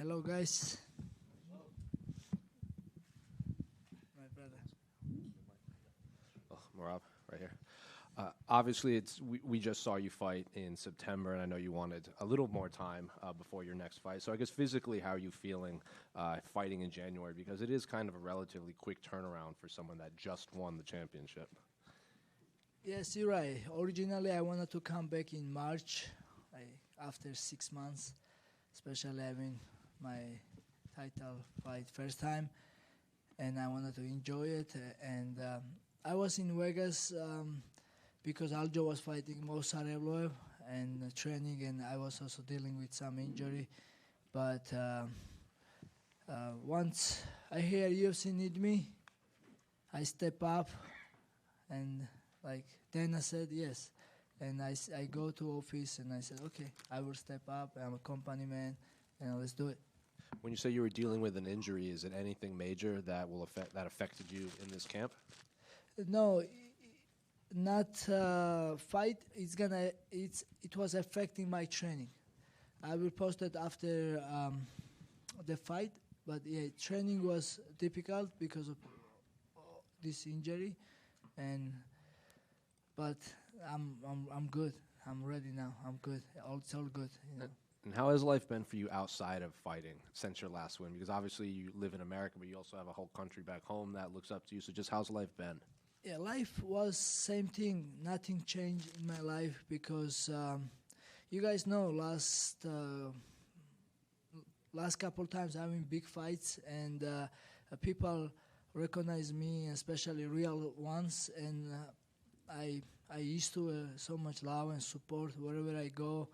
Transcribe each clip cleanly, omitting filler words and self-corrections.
Hello, guys. My brother. Oh, Merab, right here. Obviously, we just saw you fight in September, and I know you wanted a little more time before your next fight. So I guess physically, how are you feeling fighting in January? Because it is kind of a relatively quick turnaround for someone that just won the championship. Yes, you're right. Originally, I wanted to come back in March, after 6 months, especially having my title fight first time, and I wanted to enjoy it. And I was in Vegas because Aljo was fighting Mo Sarevloev and training, and I was also dealing with some injury. But once I hear UFC need me, I step up, and then I said yes. And I go to office and I said, okay, I will step up. I'm a company man, and let's do it. When you say you were dealing with an injury, is it anything major that affected you in this camp? No, not fight. It was affecting my training. I will post it after the fight. But yeah, training was difficult because of this injury, but I'm good. I'm ready now. I'm good. It's all good. You know. And how has life been for you outside of fighting since your last win? Because obviously you live in America, but you also have a whole country back home that looks up to you. So just how's life been? Yeah, life was same thing. Nothing changed in my life because you guys know last couple times I'm in big fights, and people recognize me, especially real ones, and I used to so much love and support wherever I go.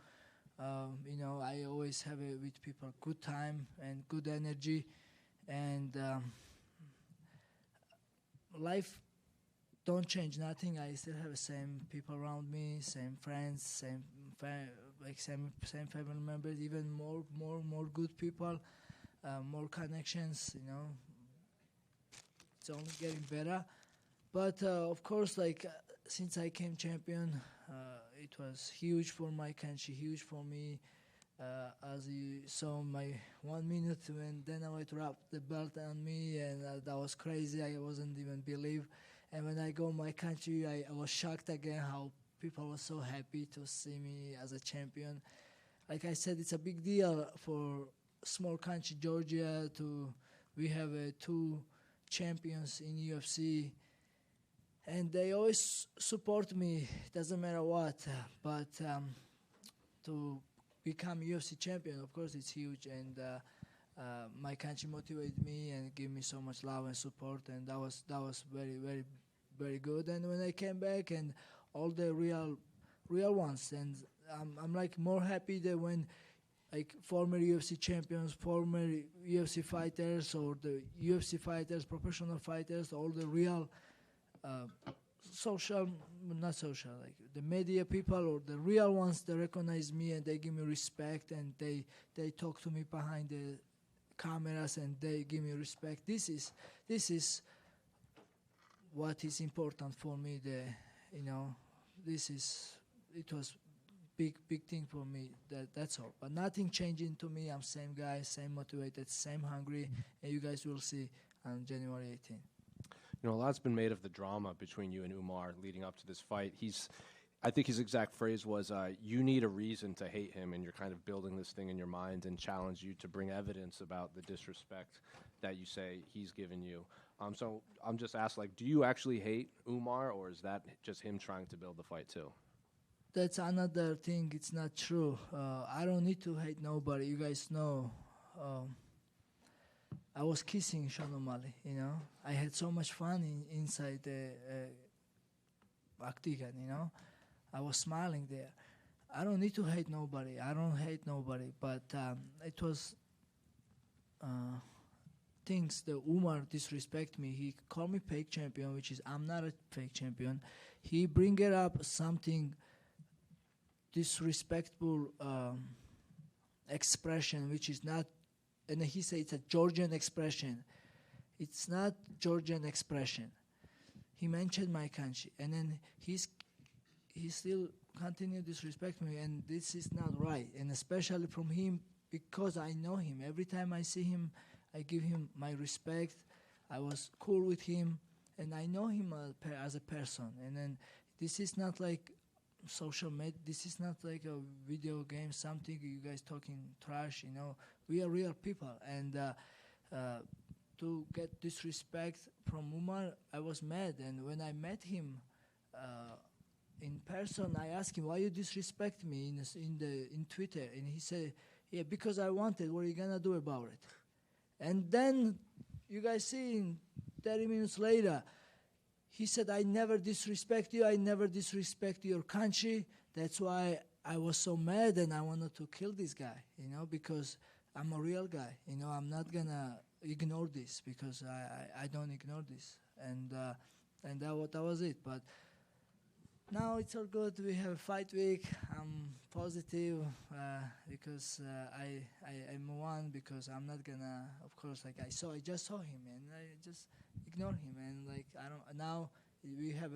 I always have it with people good time and good energy, and life don't change nothing. I still have the same people around me, same friends, same family members, even more good people, more connections. It's only getting better. But of course, since I came champion, it was huge for my country, huge for me. As you saw my 1 minute, when then I wrapped the belt on me, and that was crazy. I wasn't even believe. And when I go my country, I was shocked again how people were so happy to see me as a champion. Like I said, it's a big deal for small country Georgia we have 2 champions in UFC, and they always support me. Doesn't matter what, but to become UFC champion, of course, it's huge, and my country motivated me and gave me so much love and support, and that was very, very, very good. And when I came back, and all the real ones, and I'm more happy that when former UFC champions, former UFC fighters, or the UFC fighters, professional fighters, all the real the media people or the real ones, they recognize me and they give me respect, and they talk to me behind the cameras and they give me respect. This is what is important for me. It was big thing for me. That's all. But nothing changing to me. I'm same guy, same motivated, same hungry, and you guys will see on January 18th. A lot's been made of the drama between you and Umar leading up to this fight. I think his exact phrase was, you need a reason to hate him, and you're kind of building this thing in your mind and challenge you to bring evidence about the disrespect that you say he's given you. So I'm just asked, do you actually hate Umar, or is that just him trying to build the fight too? That's another thing. It's not true. I don't need to hate nobody. You guys know. I was kissing Sean O'Malley, I had so much fun inside the octagon, I was smiling there. I don't need to hate nobody. I don't hate nobody. But it was things that Umar disrespect me. He called me fake champion, which is I'm not a fake champion. He bring it up something disrespectful expression, which is not. And he said it's a Georgian expression. It's not Georgian expression. He mentioned my country, and then he still continued disrespect me, and this is not right. And especially from him because I know him. Every time I see him, I give him my respect. I was cool with him, and I know him as a person. And then this is not like social media. This is not like a video game, something you guys talking trash. We are real people, and to get disrespect from Umar, I was mad. And when I met him in person, I asked him, "Why you disrespect me in Twitter?" And he said, "Yeah, because I wanted. What are you gonna do about it?" And then you guys see, 30 minutes later, he said, "I never disrespect you. I never disrespect your country. That's why I was so mad and I wanted to kill this guy, because I'm a real guy. I'm not going to ignore this because I don't ignore this." And that was it. But now it's all good. We have a fight week. I'm positive because I won, because I'm not gonna, of course, like I just saw him and I just ignore him, and like I don't. Now we have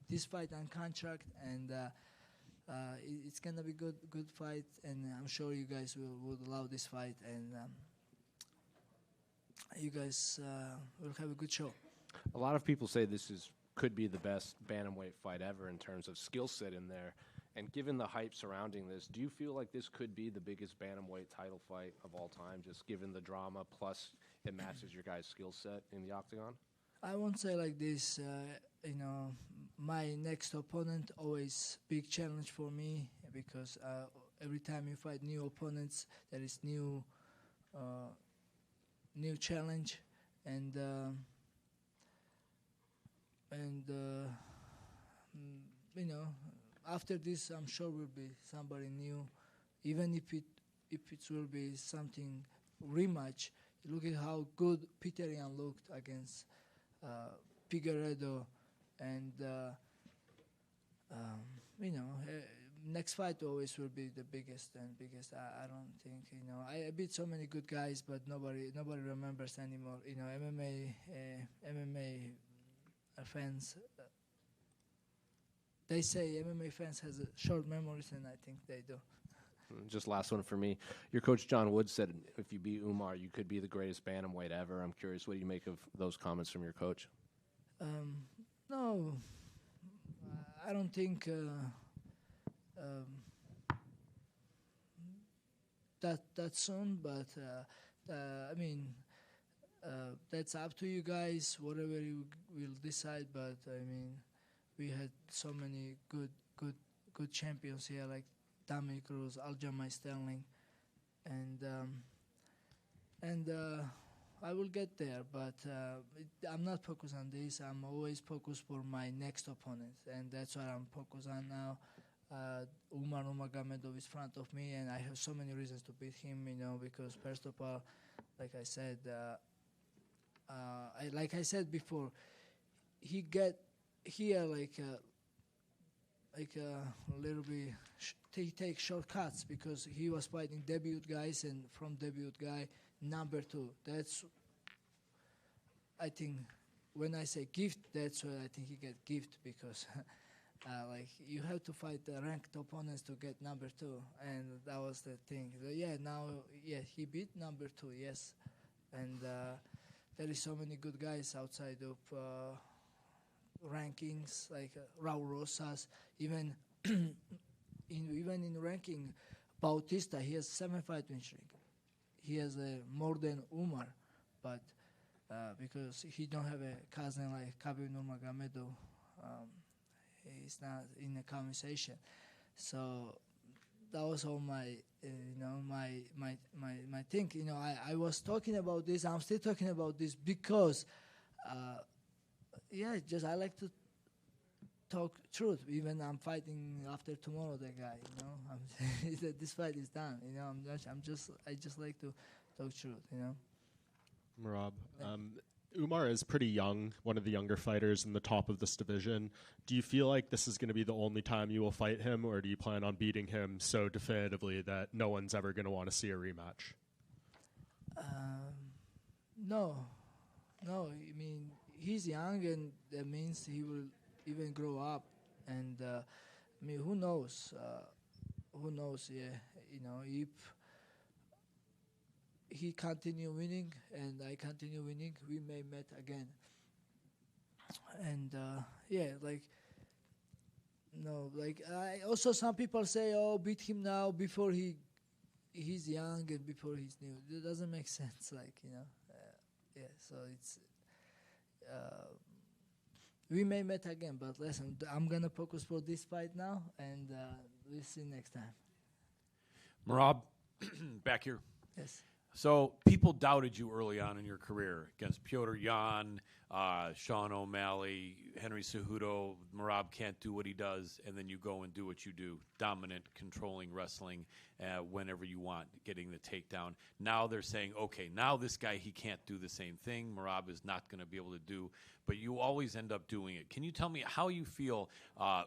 this fight on contract, and it's gonna be good fight, and I'm sure you guys would love this fight, and you guys will have a good show. A lot of people say this could be the best bantamweight fight ever in terms of skill set in there. And given the hype surrounding this, do you feel like this could be the biggest bantamweight title fight of all time, just given the drama, plus it matches your guys' skill set in the octagon? I won't say like this. My next opponent always big challenge for me, because every time you fight new opponents, there is new challenge, and after this, I'm sure will be somebody new, even if it will be something rematch. Look at how good Peter Yan looked against Figueiredo, and next fight always will be the biggest and biggest. I don't think I beat so many good guys, but nobody remembers anymore. MMA fans. They say MMA fans has short memories, and I think they do. Just last one for me. Your coach John Woods said if you beat Umar, you could be the greatest bantamweight ever. I'm curious, what do you make of those comments from your coach? No, I don't think that soon. But I mean, that's up to you guys. Whatever you will decide. But I mean, we had so many good champions here, like Dominic Cruz, Aljamain Sterling, and I will get there. But I'm not focused on this. I'm always focused for my next opponent, and that's what I'm focused on now. Umar Nurmagomedov is in front of me, and I have so many reasons to beat him. Because first of all, like I said, like I said before, he get here like a little bit. He takes shortcuts because he was fighting debut guys, and from debut guy number 2. That's, I think, when I say gift, that's why I think he get gift, because like you have to fight the ranked opponents to get number 2, and that was the thing. He beat number 2, yes, and there is so many good guys outside of rankings, like Raul Rosas, even in ranking, Bautista, he has 7 fight win streak. He has more than Umar, but because he don't have a cousin like Khabib Nurmagomedov, he's not in the conversation. So that was all my thing. I was talking about this. I'm still talking about this because I like to talk truth. Even I'm fighting after tomorrow, the guy. This fight is done. I just like to talk truth. Merab, Umar is pretty young, one of the younger fighters in the top of this division. Do you feel like this is going to be the only time you will fight him, or do you plan on beating him so definitively that no one's ever going to want to see a rematch? No. I mean, he's young, and that means he will even grow up. And I mean, who knows? Yeah, if he continue winning and I continue winning, we may meet again. And yeah, like no, like I also some people say, oh, beat him now before he's young and before he's new. It doesn't make sense, like yeah. So it's we may meet again, but listen, I'm gonna focus for this fight now, and we'll see next time. Merab, back here. Yes. So people doubted you early on in your career against Piotr Jan, Sean O'Malley, Henry Cejudo. Merab can't do what he does, and then you go and do what you do. Dominant, controlling wrestling whenever you want, getting the takedown. Now they're saying, okay, now this guy, he can't do the same thing. Merab is not going to be able to do, but you always end up doing it. Can you tell me how you feel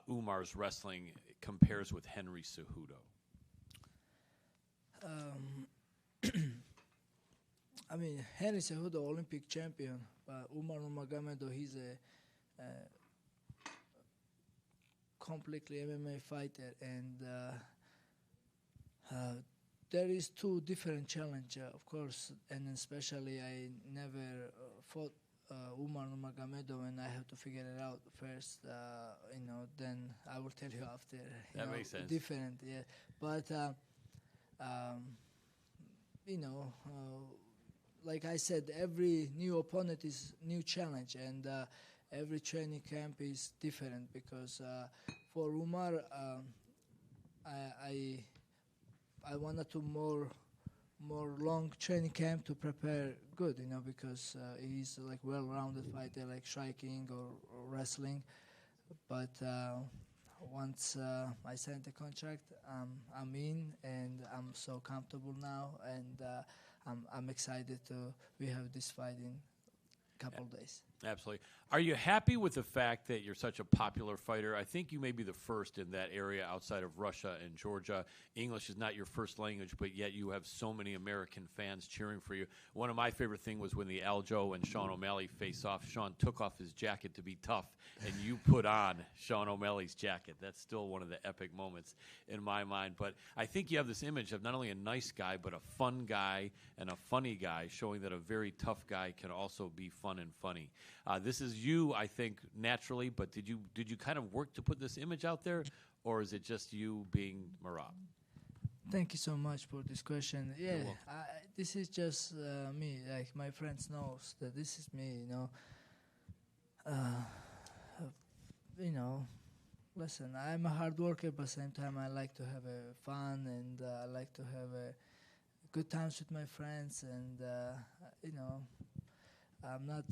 Umar's wrestling compares with Henry Cejudo? I mean, Henry Cejudo, Olympic champion, but Umar Nurmagomedov, he's a completely MMA fighter, and there is two different challenges, of course, and especially I never fought Umar Nurmagomedov, and I have to figure it out first, then I will tell you after. That makes sense. Different, yeah. But, like I said, every new opponent is new challenge, and every training camp is different because for Umar, I wanted to more long training camp to prepare good, because he's like well-rounded fighter, like striking or wrestling. But once I signed the contract, I'm in, and I'm so comfortable now, and I'm excited we have this fight in a couple days. Absolutely. Are you happy with the fact that you're such a popular fighter? I think you may be the first in that area outside of Russia and Georgia. English is not your first language, but yet you have so many American fans cheering for you. One of my favorite things was when the Aljo and Sean O'Malley face off. Sean took off his jacket to be tough, and you put on Sean O'Malley's jacket. That's still one of the epic moments in my mind. But I think you have this image of not only a nice guy, but a fun guy and a funny guy, showing that a very tough guy can also be fun and funny. This is you, I think, naturally, but did you kind of work to put this image out there, or is it just you being Merab? Thank you so much for this question. Yeah, this is just me. Like my friends knows that this is me. Listen, I'm a hard worker, but at the same time I like to have fun, and I like to have good times with my friends, and I'm not.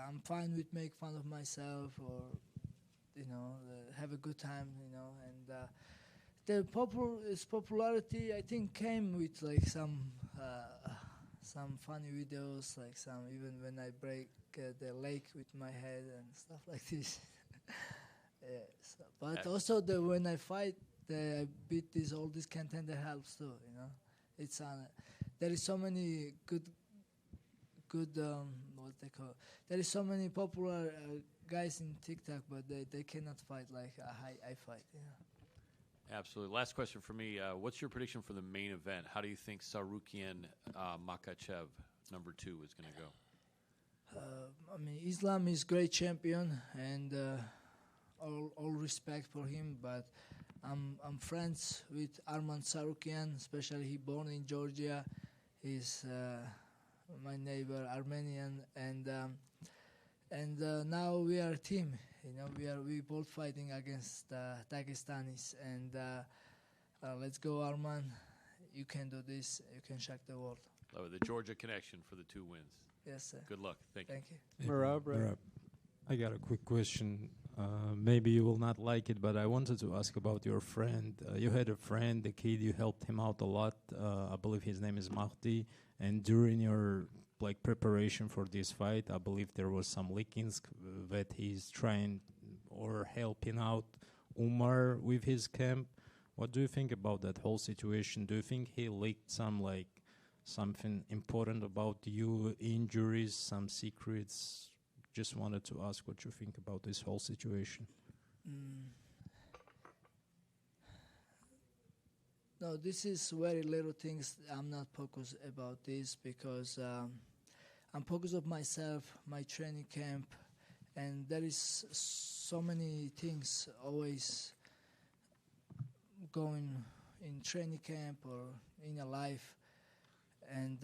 I'm fine with make fun of myself, or have a good time, and the popularity I think came with like some funny videos, like some even when I break the leg with my head and stuff like this. Yeah, but also when I fight, I beat all this contender helps too. It's there is so many good what they call. There is so many popular guys in TikTok, but they cannot fight like I fight. Absolutely. Last question for me. What's your prediction for the main event? How do you think Sarukian Makhachev, number 2, is going to go? I mean, Islam is great champion, and all respect for him. But I'm friends with Arman Sarukian, especially he born in Georgia. He's my neighbor, Armenian, and now we are a team. We both fighting against Dagestanis, and let's go, Arman. You can do this. You can shock the world. Love it. The Georgia connection for the 2 wins. Yes, sir. Good luck. Thank you. Merab, I got a quick question. Maybe you will not like it, but I wanted to ask about your friend. You had a friend, the kid, you helped him out a lot. I believe his name is Mahdi. And during your preparation for this fight, I believe there was some leakings that he's trying or helping out Umar with his camp. What do you think about that whole situation? Do you think he leaked something important about you, injuries, some secrets? Just wanted to ask what you think about this whole situation. No, this is very little things. I'm not focused about this because I'm focused on myself, my training camp, and there is so many things always going in training camp or in a life, and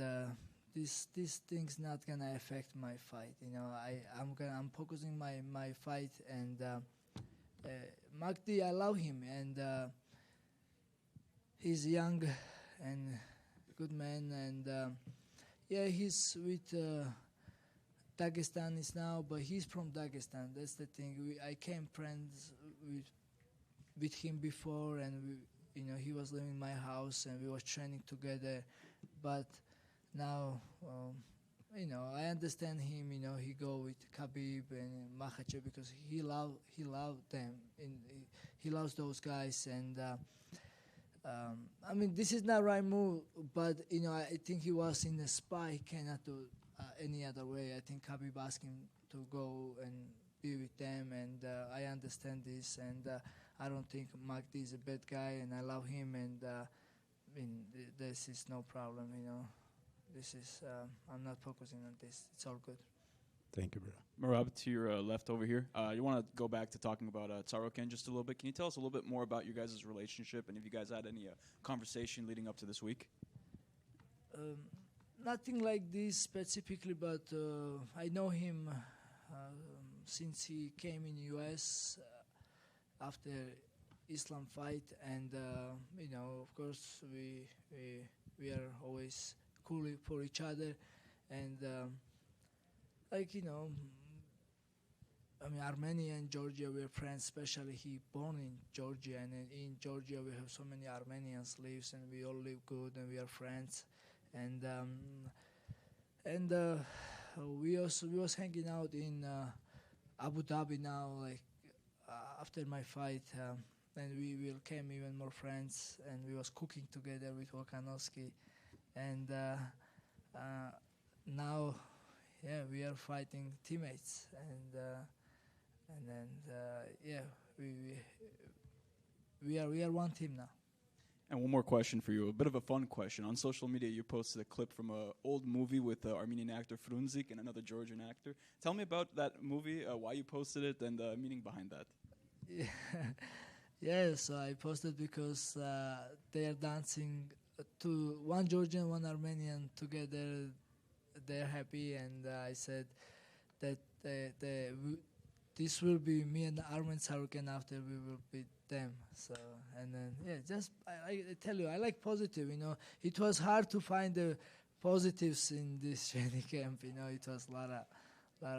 this thing's not gonna affect my fight. I'm focusing my fight, and Magdi, I love him, and he's young and good man, and he's with Dagestanis now, but he's from Dagestan. That's the thing. I came friends with him before, and he was living in my house, and we was training together. But now, I understand him. He go with Khabib and Makhachev because he loved them. He loves those guys, and this is not right move. But I think he was in a spy. He cannot do any other way. I think Khabib asked him to go and be with them, and I understand this, and I don't think Magdi is a bad guy, and I love him, and this is no problem. This is I'm not focusing on this. It's all good. Thank you, bro. Merab, to your left over here. You want to go back to talking about Tsaroken just a little bit. Can you tell us a little bit more about your guys' relationship, and if you guys had any conversation leading up to this week? Nothing like this specifically, but I know him since he came in U.S. After Islam fight, and of course we are always cool for each other, and Armenia and Georgia, we're friends. Especially he born in Georgia, and in Georgia we have so many Armenians lives, and we all live good, and we are friends, and we was hanging out in Abu Dhabi now, like after my fight, and we became even more friends, and we was cooking together with Volkanovski, and now, we are fighting teammates, and we are one team now. And one more question for you, a bit of a fun question. On social media, you posted a clip from an old movie with the Armenian actor Frunzik and another Georgian actor. Tell me about that movie, why you posted it, and the meaning behind that. So I posted because they are dancing to one Georgian, one Armenian together. They're happy, and I said that this will be me and Armen Tsaroken after we will beat them. So, and then I tell you, I like positive. It was hard to find the positives in this training camp. It was a lot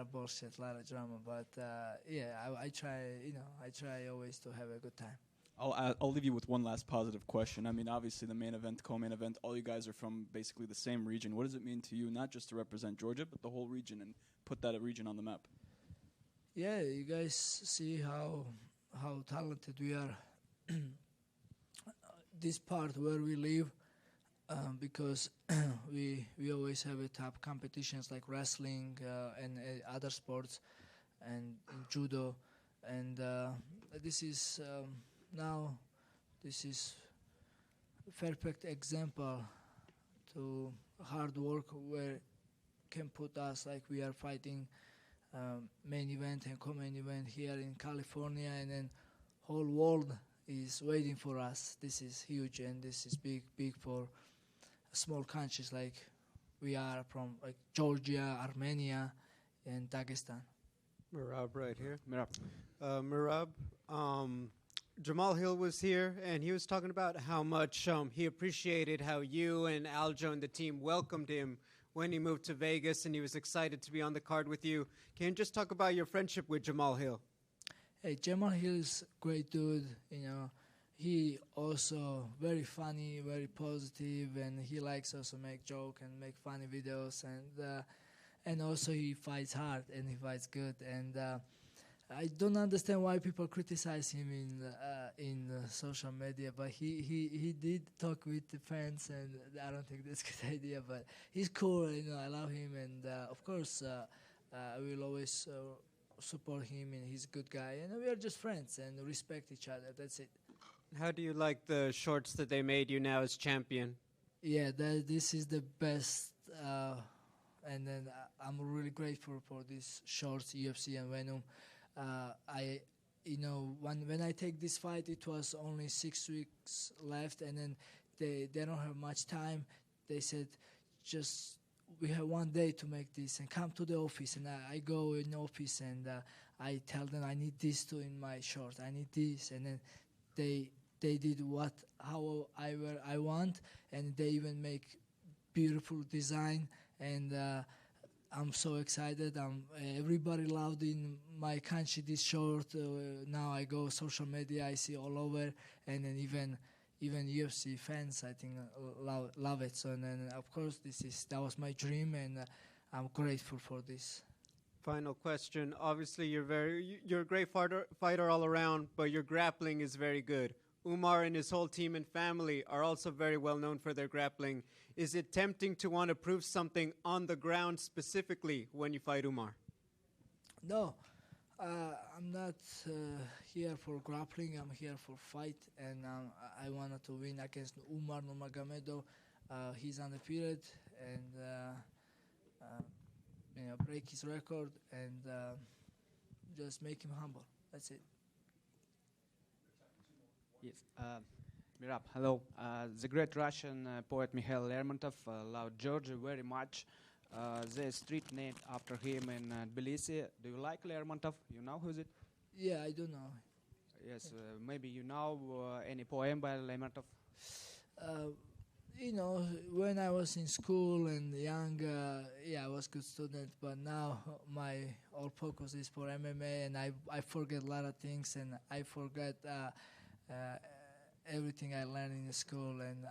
of bullshit, a lot of drama. But I try. I try always to have a good time. I'll leave you with one last positive question. Obviously the main event, co-main event, all you guys are from basically the same region. What does it mean to you, not just to represent Georgia, but the whole region, and put that region on the map? Yeah, you guys see how talented we are. This part where we live, because we always have a top competitions like wrestling and other sports, and judo, and this is. Now, this is a perfect example to hard work where can put us like we are fighting main event and co-main event here in California, and then whole world is waiting for us. This is huge, and this is big for small countries like we are from, like Georgia, Armenia, and Dagestan. Merab right here. Merab, Jamal Hill was here, and he was talking about how much he appreciated how you and Aljo and the team welcomed him when he moved to Vegas, and he was excited to be on the card with you. Can you just talk about your friendship with Jamal Hill? Hey, Jamal Hill is a great dude. He also very funny, very positive, and he likes also make joke and make funny videos, and also he fights hard and he fights good, and I don't understand why people criticize him in social media, but he did talk with the fans, and I don't think that's a good idea. But he's cool, I love him, and of course I will always support him, and he's a good guy, and we are just friends and respect each other. That's it. How do you like the shorts that they made you now as champion? Yeah, this is the best, and then I'm really grateful for these shorts, UFC and Venom. When I take this fight, it was only 6 weeks left, and then they don't have much time. They said, just we have 1 day to make this, and come to the office. And I go in the office, and I tell them I need this too in my short. I need this, and then they did how I want, and they even make beautiful design, and I'm so excited. Everybody loved in my country this short. Now I go social media, I see all over, and then even UFC fans, I think, love it. So, and then of course that was my dream, and I'm grateful for this. Final question. Obviously, you're a great fighter all around, but your grappling is very good. Umar and his whole team and family are also very well known for their grappling. Is it tempting to want to prove something on the ground specifically when you fight Umar? No, I'm not here for grappling. I'm here for fight, and I wanted to win against Umar Nurmagomedov. He's undefeated, and break his record, and just make him humble. That's it. Yes. Merab, hello. The great Russian poet Mikhail Lermontov loved Georgia very much. There's a street named after him in Tbilisi. Do you like Lermontov? You know who's it? Yeah, I do know. Yes, maybe you know any poem by Lermontov? When I was in school and young, I was a good student, but now my all focus is for MMA, and I forget a lot of things, and I forget everything I learned in the school, and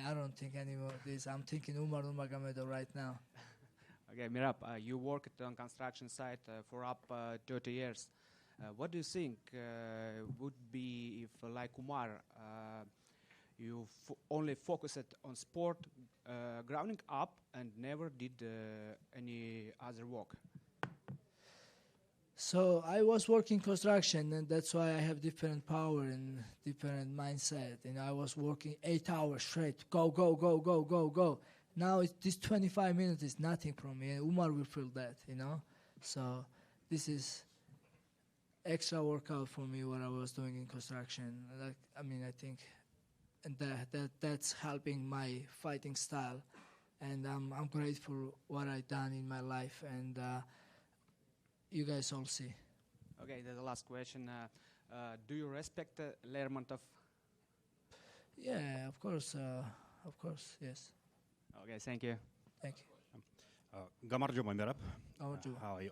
I don't think anymore of this. I'm thinking Umar Nurmagomedov right now. Okay, Merab, you worked on construction site for up 30 years. What do you think would be if, like Umar, you only focused on sport, grounding up, and never did any other work? So I was working construction, and that's why I have different power and different mindset. I was working 8 hours straight, go, go, go, go, go, go. Now this 25 minutes is nothing from me, and Umar will feel that, So this is extra workout for me, what I was doing in construction. I think, and that's helping my fighting style, and I'm grateful what I done in my life, and you guys all see. Okay, the last question. Do you respect Lermontov? Yeah, of course, yes. Okay, thank you. Thank you. Gamarjuma Merab. Gamarjuma. How are you?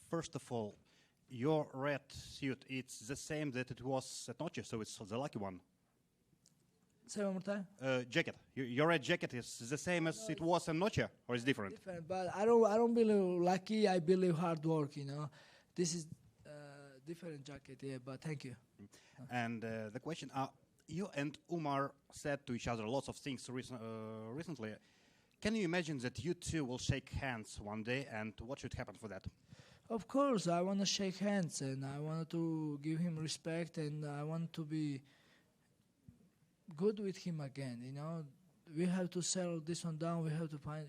First of all, your red suit, it's the same that it was at Noche, so it's the lucky one. Say one more time. Jacket. Your red jacket is the same as it was in Noche, or it's different? Different, but I don't believe lucky. I believe hard work. This is different jacket. Yeah, but thank you. And the question: you and Umar said to each other lots of things recently. Can you imagine that you two will shake hands one day, and what should happen for that? Of course, I want to shake hands, and I want to give him respect, and I want to be good with him again. We have to settle this one down. We have to find,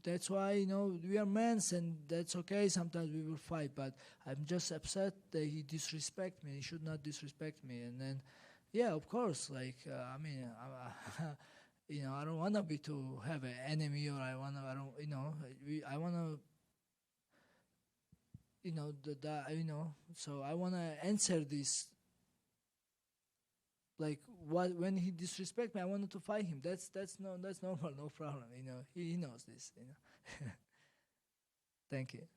that's why, we are men, and that's okay. Sometimes we will fight, but I'm just upset that he disrespect me. He should not disrespect me. And then, yeah, of course, I don't want to have an enemy, or I want to, so I want to answer this. When he disrespect me, I wanted to fight him. That's normal, no problem. He knows this. Thank you.